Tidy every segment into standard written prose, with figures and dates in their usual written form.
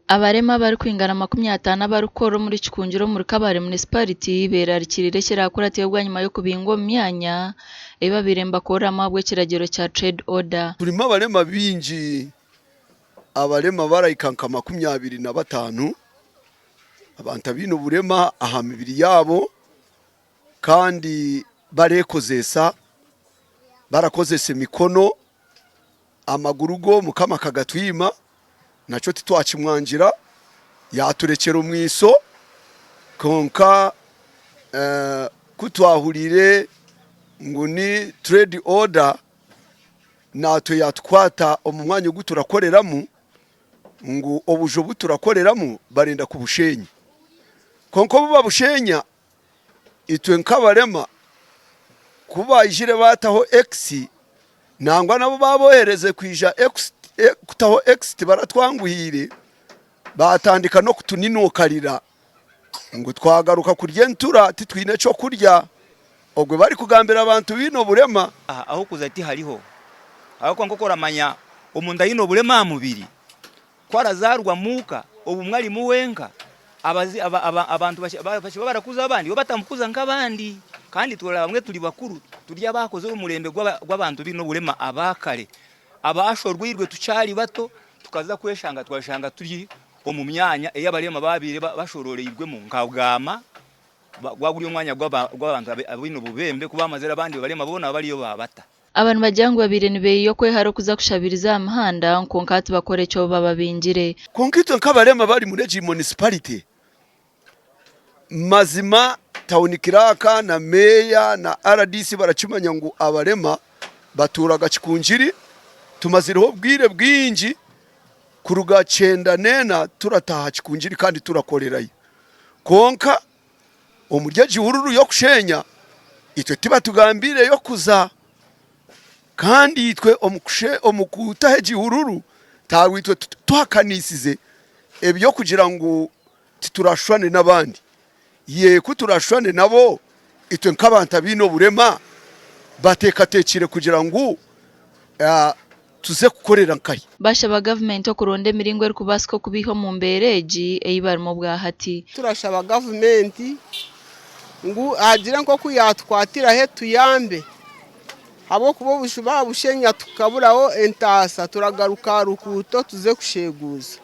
Abarema bari kwingana 50 barukoro muri Kikungiro muri Kabare municipality berarikirire kirakuratiye bwa nyuma yo kubingwa mu myanya eba biremba kora amabwe kiragero cya trade order. Turimo abarema binji abarema barayikanka 25 abantu bino burema aha mibiri yabo kandi barekozesa barakozese mikono amaguru go mukama kagatwima naco titwachimwangira yaturekera mwiso konka kutwahurire nguni trade order nato yatwata omumwanya guturakoreramu ngo obujo buturakoreramu barinda kubushenya konko buba bushenya itwe nkabarema kuba ijire bataho x nangwa nabo babohereze kwija x kutaho x baratwanguhire batandika no kutuninukarira ngo twagaruka kurye ntura titwine cyo kurya ogwe bari kugambira abantu bino burema aho kuzati hariho aho kwa nkokora manya omunda yino burema mubiri kwarazarwa muka obumwali muwenka abantu barakuza abandi bo batamukuza nk'abandi kandi turara bamwe turi bakuru turya bakoze umurembe gw'abantu bino burema abakare abashorwirwe tucari bato tukaza kweshanga twashanga turi mu myanya eyabarema babire bashororeyirwe mu nkabwama gwaguri umwanya gw'abantu abino bubembe kubamazera abandi barema bona bariyo babata abantu bajyangwa babire nibe yo kwe haro kuza kushabiriza amahanda nkonkati bakore cyo bababingire konkito nkabarema bari muri municipality mazima tawunikiraka na meya na RDC baracimanya ngo abarema baturaga Kikungiri tumaziriho bwire bwinji kuruga 9 turataha Kikungiri kandi turakorerayo konka umurya gihururu yo kushenya itwe tiba tugambire yo kuza kandi itwe omukutahe gihururu tawitwe twakanisize ebyo kugira ngo titurashwane nabandi ye kuturashwane nabo itwe nk'abantu bino burema batekatekire kugira ngo tuze kukorera nkayi bashaba government okuronde miringo eri kubasko kubiho mu mbereji eyibarimo bwa hati turashaba government ngo agira nko kuyatwatira he tuyambe abo kubo bushuba bushenya tukaburaho entasa turagaruka rukuto tuze kusheguza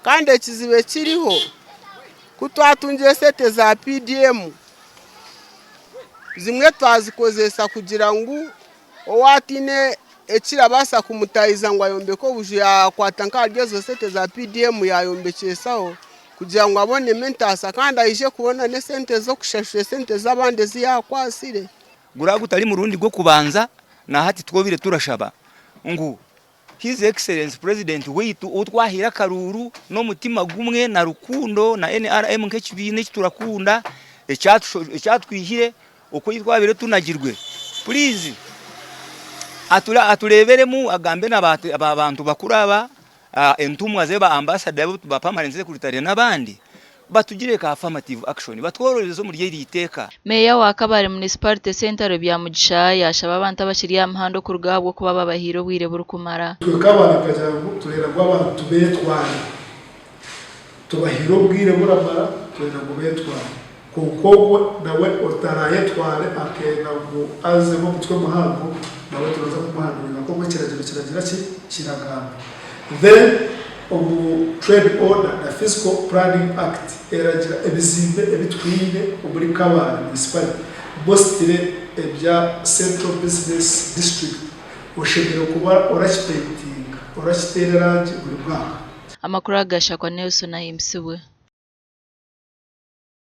kandi ekizibe kiriho kutwatungiye sete za PDM zimwe twazikozesa kugira ngo owatine ekirabasa kumutayiza ngo ayombe ko buje yakwata nkaryo sete za PDM yayombekesaho kugira ngo abone mentasa kandi ayije kubona ne sente zo kushashwe sente z'abandi ziyakwasire gutari mu rundi rwo kubanza na hati twobire turashaba ngo His Excellency President wetu utwahira karuru no mutima gumwe na rukundo na NRM nk'ekibine turakunda ecyatwihire uko yitwabire tunagirwe please atureberemu agambe n'abantu bakuraba entumwa zeba ambassador ba permanent secretary n'abandi batugire ka affirmative action batwororeze muri yiri iteka. Meya wa Kabare municipality center bya Mugisha yashaba abantu bashiriya amahando ku rugabwo kuba babahiro bwire burukumara tukabana kajangu turera gw'abantu betwara tubahiro bwire buramara turera ngo betwara kuko nawe otaraye tware akenda ngo aze mu mutwe muhango nawe turaza kumuhandurira ko kiragira kiragamba then trade order na fiscal planning act eragira ebizimbe ebitwine muri Kabare municipality mostly ebya central business district ushobora kuba orashpainting orashitereranje buri mwaka amakuru agashakwa Nelson Ayimsiwe.